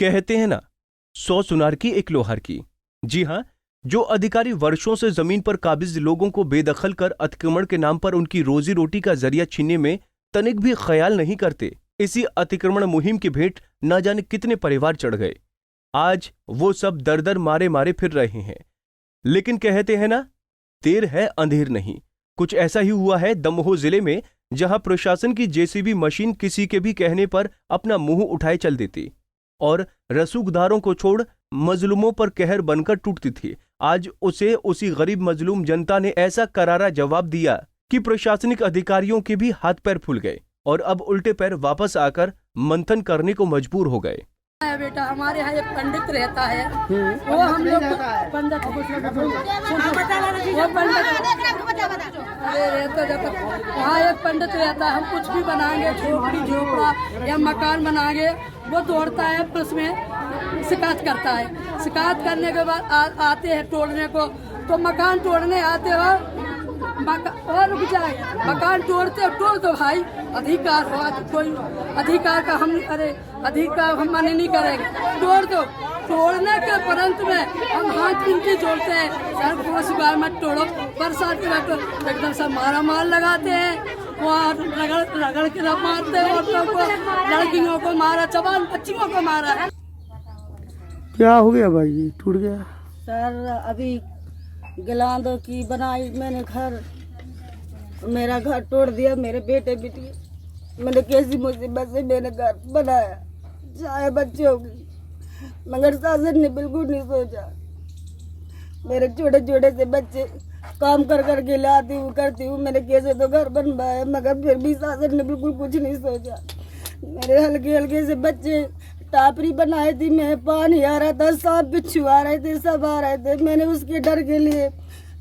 कहते हैं ना, 100 सुनार की एक लोहार की। जी हाँ, जो अधिकारी वर्षों से जमीन पर काबिज लोगों को बेदखल कर अतिक्रमण के नाम पर उनकी रोजी रोटी का जरिया छीनने में तनिक भी ख्याल नहीं करते, इसी अतिक्रमण मुहिम की भेंट न जाने कितने परिवार चढ़ गए। आज वो सब दर दर मारे मारे फिर रहे हैं। लेकिन कहते हैं ना, देर है अंधेर नहीं। कुछ ऐसा ही हुआ है दमोह जिले में, जहां प्रशासन की जेसीबी मशीन किसी के भी कहने पर अपना मुंह उठाए चल देती और रसूखदारों को छोड़ मजलूमों पर कहर बनकर टूटती थी। आज उसे उसी गरीब मजलूम जनता ने ऐसा करारा जवाब दिया कि प्रशासनिक अधिकारियों के भी हाथ पैर फूल गए और अब उल्टे पैर वापस आकर मंथन करने को मजबूर हो गए। बेटा, हमारे यहाँ एक पंडित रहता है, वो हम लोग पंडित वहाँ एक पंडित रहता है। हम कुछ भी बनाएंगे, झोपड़ी झोपड़ा या मकान बनाएंगे, वो दौड़ता है, पुलिस में शिकायत करता है। शिकायत करने के बाद आते हैं तोड़ने को, तो मकान तोड़ने आते हो और रुक जाए, मकान तोड़ते तोड़ दो भाई, अधिकार हो, कोई अधिकार का हम अधिकार हम माने नहीं करेंगे, तोड़ दो। तोड़ने के परंत में हम हाथ विनती जोड़ते हैं, सर कोस बार मत तोड़ो, बरसात के बाद तो एकदम सब मारा मार लगाते हैं, वहाँ रगड़ के मारते हैं, औरतों को, लड़कियों को मारा, जवान बच्चियों को मारा है। क्या हो गया भाई, टूट गया? सर अभी गिलांदों की बनाई मैंने घर, मेरा घर तोड़ दिया, मेरे बेटे बेटी, मैंने कैसी मुसीबत से मैंने घर बनाया, चाहे बच्चों की, मगर शासन ने बिल्कुल नहीं सोचा। मेरे छोटे छोटे से बच्चे काम कर कर के लाती हूँ करती हूँ, मैंने कैसे तो घर बनवाया, मगर फिर भी शासन ने बिल्कुल कुछ नहीं सोचा। मेरे हल्के हल्के से बच्चे टापरी बनाई थी, मैं पानी आ रहा था, सांप बिच्छू आ रहे थे, सब आ रहे थे। मैंने उसके डर के लिए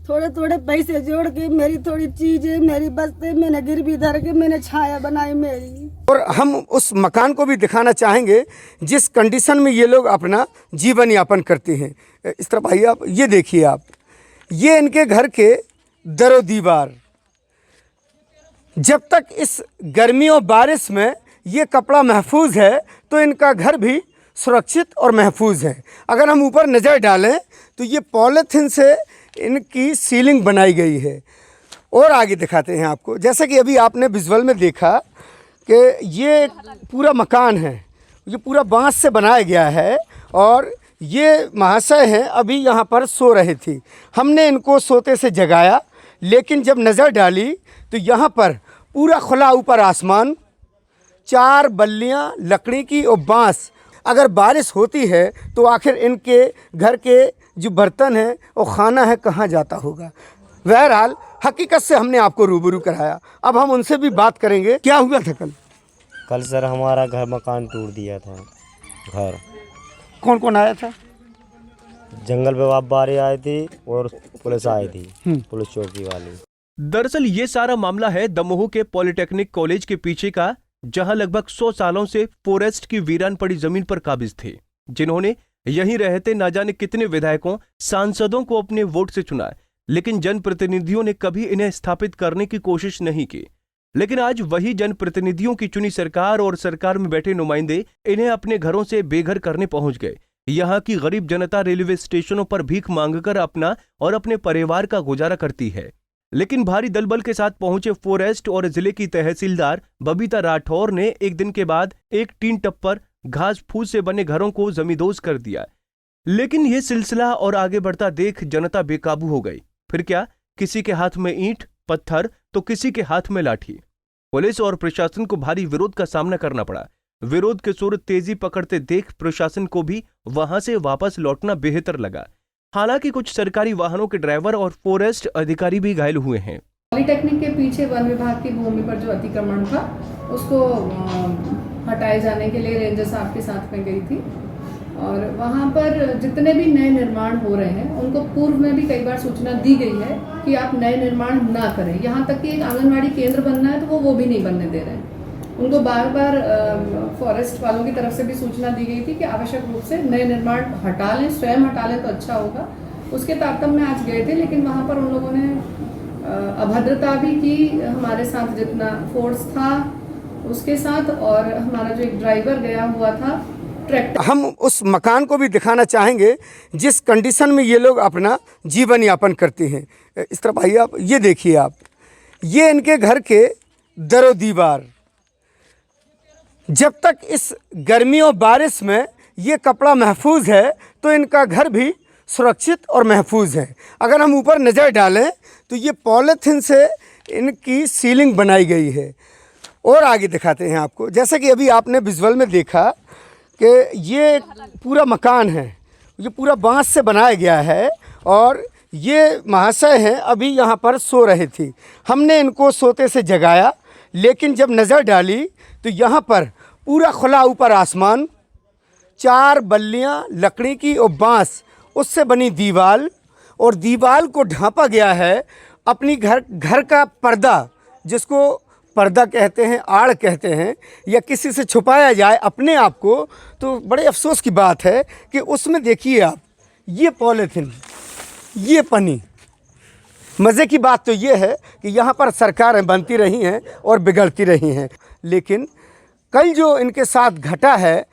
थोड़े थोड़े पैसे जोड़ के मेरी थोड़ी चीजें, मेरी बस्ते मैंने गिरवी धर के मैंने छाया बनाई मेरी। और हम उस मकान को भी दिखाना चाहेंगे जिस कंडीशन में ये लोग अपना जीवन यापन करते हैं। इस तरफ आइए आप, ये देखिए आप, ये इनके घर के दरो दीवार। जब तक इस गर्मी और बारिश में ये कपड़ा महफूज है तो इनका घर भी सुरक्षित और महफूज है। अगर हम ऊपर नज़र डालें तो ये पॉलीथीन से इनकी सीलिंग बनाई गई है। और आगे दिखाते हैं आपको, जैसे कि अभी आपने विजुअल में देखा कि ये पूरा मकान है, ये पूरा बांस से बनाया गया है और ये महाशय हैं अभी यहाँ पर सो रहे थे। हमने इनको सोते से जगाया, लेकिन जब नज़र डाली तो यहाँ पर पूरा खुला ऊपर आसमान, 4 बल्लियाँ लकड़ी की और बांस। अगर बारिश होती है तो आखिर इनके घर के जो बर्तन हैं और खाना है कहाँ जाता होगा। बहरहाल हकीकत से हमने आपको रूबरू कराया। अब हम उनसे भी बात करेंगे। क्या हुआ था कल? सर हमारा घर मकान टूट दिया था। घर कौन कौन आया था? जंगल विभाग आए थे और पुलिस आई थी, पुलिस चौकी वाली। दरअसल ये सारा मामला है दमोह के पॉलिटेक्निक कॉलेज के पीछे का, जहां लगभग 100 सालों से फॉरेस्ट की वीरान पड़ी जमीन पर काबिज थे, जिन्होंने यहीं रहते न जाने कितने विधायकों सांसदों को अपने वोट से चुना, लेकिन जनप्रतिनिधियों ने कभी इन्हें स्थापित करने की कोशिश नहीं की। लेकिन आज वही जनप्रतिनिधियों की चुनी सरकार और सरकार में बैठे नुमाइंदे इन्हें अपने घरों से बेघर करने पहुंच गए। यहाँ की गरीब जनता रेलवे स्टेशनों पर भीख मांगकर अपना और अपने परिवार का गुजारा करती है। लेकिन भारी दलबल के साथ पहुंचे फॉरेस्ट और जिले की तहसीलदार बबीता राठौर ने एक दिन के बाद एक टीन टप्पर घास फूस से बने घरों को जमींदोज कर दिया। लेकिन यह सिलसिला और आगे बढ़ता देख जनता बेकाबू हो गई। फिर क्या, किसी के हाथ में ईंट पत्थर तो किसी के हाथ में लाठी। पुलिस और प्रशासन को भारी विरोध का सामना करना पड़ा। विरोध के सुर तेजी पकड़ते देख प्रशासन को भी वहां से वापस लौटना बेहतर लगा। हालांकि कुछ सरकारी वाहनों के ड्राइवर और फॉरेस्ट अधिकारी भी घायल हुए हैं। पॉलिटेक्निक के पीछे वन विभाग की भूमि पर जो अतिक्रमण था उसको हटाए जाने के लिए रेंजर साहब के साथ में गई थी और वहाँ पर जितने भी नए निर्माण हो रहे हैं उनको पूर्व में भी कई बार सूचना दी गई है कि आप नए निर्माण ना करें। यहाँ तक कि एक आंगनवाड़ी केंद्र बनना है तो वो भी नहीं बनने दे रहे हैं। उनको बार बार फॉरेस्ट वालों की तरफ से भी सूचना दी गई थी कि आवश्यक रूप से नए निर्माण हटा लें, स्वयं हटा लें तो अच्छा होगा। उसके तारतम्य में आज गए थे, लेकिन वहाँ पर उन लोगों ने अभद्रता भी की हमारे साथ, जितना फोर्स था उसके साथ। और हमारा जो एक ड्राइवर गया हुआ था ट्रैक्टर हम उस मकान को भी दिखाना चाहेंगे जिस कंडीशन में ये लोग अपना जीवन यापन करते हैं। इस तरफ आइए आप, ये देखिए आप, ये इनके घर के दरो दीवार। जब तक इस गर्मी और बारिश में ये कपड़ा महफूज है तो इनका घर भी सुरक्षित और महफूज है। अगर हम ऊपर नज़र डालें तो ये पॉलीथीन से इनकी सीलिंग बनाई गई है। और आगे दिखाते हैं आपको, जैसे कि अभी आपने विजुअल में देखा कि ये पूरा मकान है, ये पूरा बांस से बनाया गया है और ये महाशय हैं अभी यहाँ पर सो रहे थे। हमने इनको सोते से जगाया, लेकिन जब नज़र डाली तो यहाँ पर पूरा खुला ऊपर आसमान, 4 बल्लियाँ लकड़ी की और बांस उससे बनी दीवार, और दीवार को ढांपा गया है अपनी घर का पर्दा, जिसको पर्दा कहते हैं, आड़ कहते हैं, या किसी से छुपाया जाए अपने आप को, तो बड़े अफसोस की बात है कि उसमें देखिए आप, ये पॉलीथीन, ये पन्नी। मज़े की बात तो ये है कि यहाँ पर सरकारें बनती रही हैं और बिगड़ती रही हैं, लेकिन कल जो इनके साथ घटा है,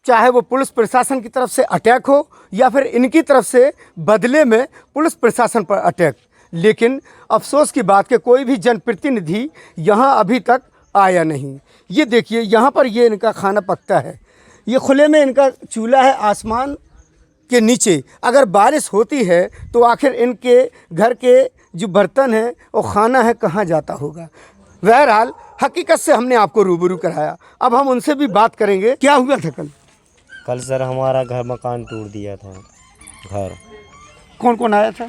चाहे वो पुलिस प्रशासन की तरफ से अटैक हो या फिर इनकी तरफ से बदले में पुलिस प्रशासन पर अटैक, लेकिन अफसोस की बात कि कोई भी जनप्रतिनिधि यहाँ अभी तक आया नहीं। ये देखिए यहाँ पर ये इनका खाना पकता है, ये खुले में इनका चूल्हा है आसमान के नीचे। अगर बारिश होती है तो आखिर इनके घर के जो बर्तन हैं और खाना है कहाँ जाता होगा। बहरहाल हकीकत से हमने आपको रूबरू कराया, अब हम उनसे भी बात करेंगे। क्या हुआ था कल? कल सर हमारा घर मकान टूट दिया था। घर कौन कौन आया था?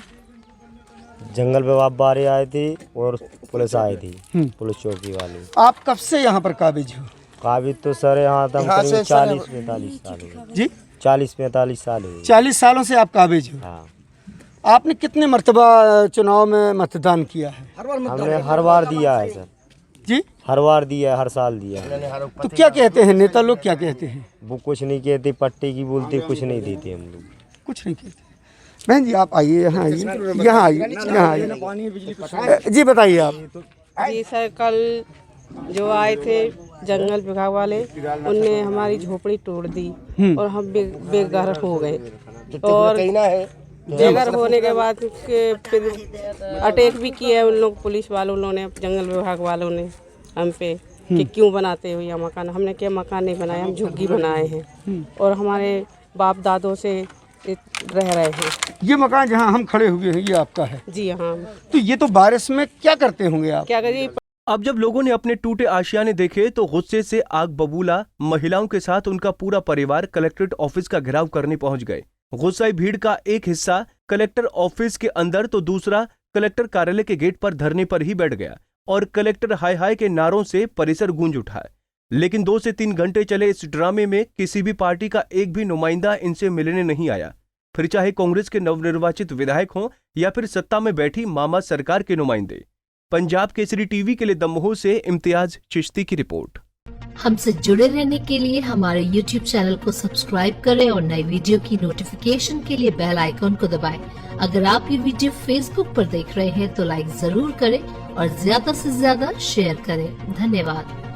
जंगल विभाग वाले आए थे और पुलिस आई थी, पुलिस चौकी वाले। आप कब से यहाँ पर काबिज हो? काबिज तो सर यहाँ तक 40-45 साल हुए जी, 40-45 साल हुए। 40 सालों से आप काबिज हो। हाँ, आपने कितने मर्तबा चुनाव में मतदान किया है? हमने हर बार दिया है सर, जी, हर बार दिया है, हर साल दिया है। तो क्या कहते हैं नेता लोग, क्या कहते हैं? वो कुछ नहीं कहते, पट्टी की बोलते, कुछ नहीं देते हम लोग। कुछ नहीं कहते। बहन जी आप आइए, यहाँ आइए, यहाँ आइए, यहाँ आइए, जी बताइए आप। जी सर, कल जो आए थे जंगल विभाग वाले, उनने हमारी झोपड़ी तोड़ दी और हम बेघर हो गए। और बेघर होने के बाद फिर अटैक भी किया है उन लोग, पुलिस वालों ने, जंगल विभाग वालों ने हम पे कि क्यों बनाते हो यह मकान। हमने क्या मकान नहीं बनाया, हम झुग्गी बनाए हैं और हमारे बाप दादों से रह रहे हैं। ये मकान जहाँ हम खड़े हुए हैं ये आपका है? जी हाँ। तो ये तो बारिश में क्या करते होंगे आप? क्या करिए। अब जब लोगों ने अपने टूटे आशियाने देखे तो गुस्से से आग बबूला महिलाओं के साथ उनका पूरा परिवार कलेक्ट्रेट ऑफिस का घेराव करने पहुंच गए। गुस्साई भीड़ का एक हिस्सा कलेक्टर ऑफिस के अंदर तो दूसरा कलेक्टर कार्यालय के गेट पर धरने पर ही बैठ गया और कलेक्टर हाय हाय के नारों से परिसर गूंज उठा। लेकिन 2 से 3 घंटे चले इस ड्रामे में किसी भी पार्टी का एक भी नुमाइंदा इनसे मिलने नहीं आया, फिर चाहे कांग्रेस के नवनिर्वाचित विधायक हों या फिर सत्ता में बैठी मामा सरकार के नुमाइंदे। पंजाब केसरी टीवी के लिए दमोह से इम्तियाज चिश्ती की रिपोर्ट। हमसे जुड़े रहने के लिए हमारे YouTube चैनल को सब्सक्राइब करें और नई वीडियो की नोटिफिकेशन के लिए बेल आइकॉन को दबाएं। अगर आप ये वीडियो Facebook पर देख रहे हैं तो लाइक जरूर करें और ज्यादा से ज्यादा शेयर करें। धन्यवाद।